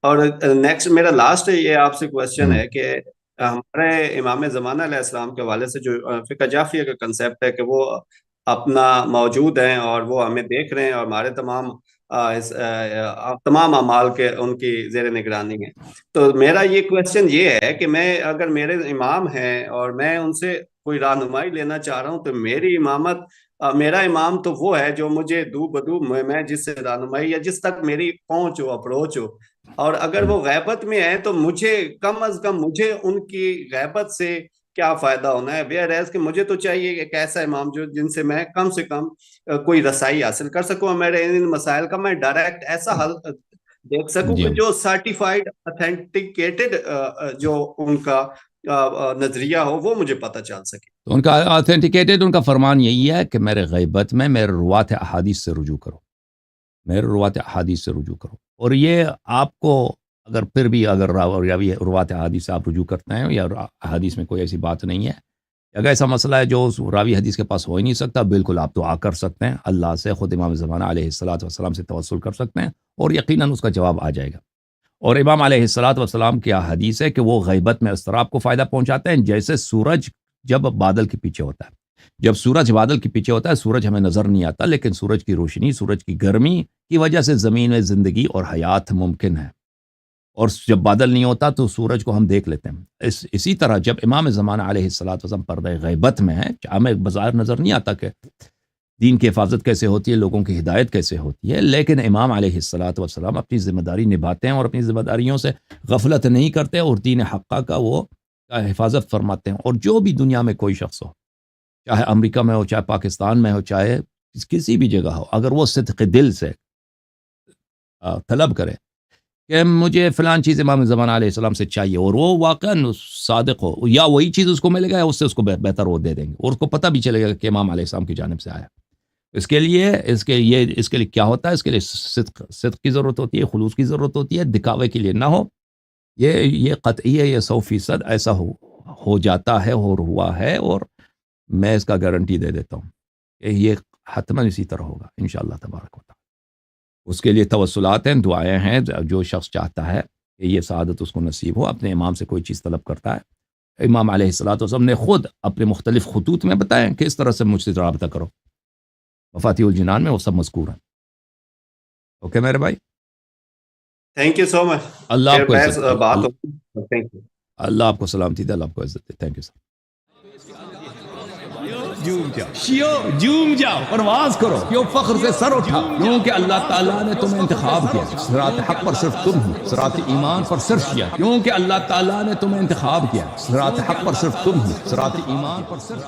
اور نیکسٹ میرا لاسٹ یہ آپ سے کوشچن ہوں ہے کہ ہمارے امام زمانہ علیہ السلام کے حوالے سے جو فقہ جعفریہ کا کنسیپٹ ہے کہ وہ اپنا موجود ہیں اور وہ ہمیں دیکھ رہے ہیں اور ہمارے تمام اعمال کے ان کی زیر نگرانی ہیں. تو میرا یہ کوشچن یہ ہے کہ میں اگر میرے امام ہیں اور میں ان سے کوئی رہنمائی لینا چاہ رہا ہوں تو میری امامت میرا امام تو وہ ہے جو مجھے دو بدو میں جس سے رہنمائی یا جس تک میری پہنچ ہو اپروچ ہو. اور اگر ہوں وہ غیبت میں ہیں تو مجھے کم از کم مجھے ان کی غیبت سے کیا فائدہ ہونا ہے. ویئر ایز کہ مجھے تو چاہیے ایک ایسا امام جو جن سے کم کوئی رسائی حاصل کر سکوں اور میرے ان مسائل کا میں ڈائریکٹ ایسا حل دیکھ سکوں جی. کہ جو سرٹیفائڈ اتھینٹیکیٹڈ جو ان کا نظریہ ہو وہ مجھے پتہ چل سکے. تو ان کا آتھینٹیکیٹڈ ان کا فرمان یہی ہے کہ میرے غیبت میں میرے روات احادیث سے رجوع کرو، میرے روات احادیث سے رجوع کرو. اور یہ آپ کو اگر پھر بھی اگر روات احادیث سے آپ رجوع کرتے ہیں یا احادیث میں کوئی ایسی بات نہیں ہے، اگر ایسا مسئلہ ہے جو راوی حدیث کے پاس ہو ہی نہیں سکتا، بالکل آپ دعا کر سکتے ہیں اللہ سے، خود امام زمانہ علیہ الصلوۃ والسلام سے توسل کر سکتے ہیں اور یقیناً اس کا جواب آ جائے گا. اور امام علیہ الصلوۃ والسلام کی حدیث ہے کہ وہ غیبت میں اس طرح آپ کو فائدہ پہنچاتے ہیں جیسے سورج جب بادل کے پیچھے ہوتا ہے. جب سورج بادل کے پیچھے ہوتا ہے سورج ہمیں نظر نہیں آتا، لیکن سورج کی روشنی، سورج کی گرمی کی وجہ سے زمین میں زندگی اور حیات ممکن ہے. اور جب بادل نہیں ہوتا تو سورج کو ہم دیکھ لیتے ہیں. اسی طرح جب امام زمانہ علیہ الصلوۃ والسلام پردہ غیبت میں ہے، ہمیں بظاہر نظر نہیں آتا کہ دین کی حفاظت کیسے ہوتی ہے، لوگوں کی ہدایت کیسے ہوتی ہے، لیکن امام علیہ الصلوۃ والسلام اپنی ذمہ داری نبھاتے ہیں اور اپنی ذمہ داریوں سے غفلت نہیں کرتے اور دین حقہ کا وہ حفاظت فرماتے ہیں. اور جو بھی دنیا میں کوئی شخص ہو، چاہے امریکہ میں ہو، چاہے پاکستان میں ہو، چاہے کسی بھی جگہ ہو، اگر وہ صدق دل سے طلب کرے کہ مجھے فلان چیز امام زمانہ علیہ السلام سے چاہیے اور وہ واقعاً صادق ہو، یا وہی چیز اس کو ملے گا یا اس سے اس کو بہتر وہ دے دیں گے اور اس کو پتہ بھی چلے گا کہ امام علیہ السلام کی جانب سے آیا. اس کے لیے کیا ہوتا ہے؟ اس کے لیے صدق کی ضرورت ہوتی ہے، خلوص کی ضرورت ہوتی ہے، دکھاوے کے لیے نہ ہو. یہ قطعی ہے، یہ 100% ایسا ہو جاتا ہے اور ہوا ہے، اور میں اس کا گارنٹی دے دیتا ہوں کہ یہ حتماً اسی طرح ہوگا انشاءاللہ تبارک و تعالی. اس کے لیے توسلات ہیں، دعائیں ہیں. جو شخص چاہتا ہے کہ یہ سعادت اس کو نصیب ہو، اپنے امام سے کوئی چیز طلب کرتا ہے. امام علیہ الصلوۃ والسلام نے خود اپنے مختلف خطوط میں بتایا کہ اس طرح سے مجھ سے رابطہ کرو. مفاتیح الجنان میں وہ سب مذکور ہیں. اوکے میرے بھائی، تھینک یو سو مچ. اللہ آپ پھر کو بحث عزت، بات ہوگی. Thank you. اللہ آپ کو سلامتی دے، اللہ آپ کو عزت دے. Thank you sir. جوم جاؤ پرواز کرو، کیوں فخر سے سر اٹھا، کیونکہ اللہ تعالیٰ نے تمہیں انتخاب کیا. صراط حق پر صرف تم ہو، صراط ایمان پر صرف کیا، کیونکہ اللہ تعالیٰ نے تمہیں انتخاب کیا. صراط حق پر صرف تم ہو، صراط ایمان پر صرف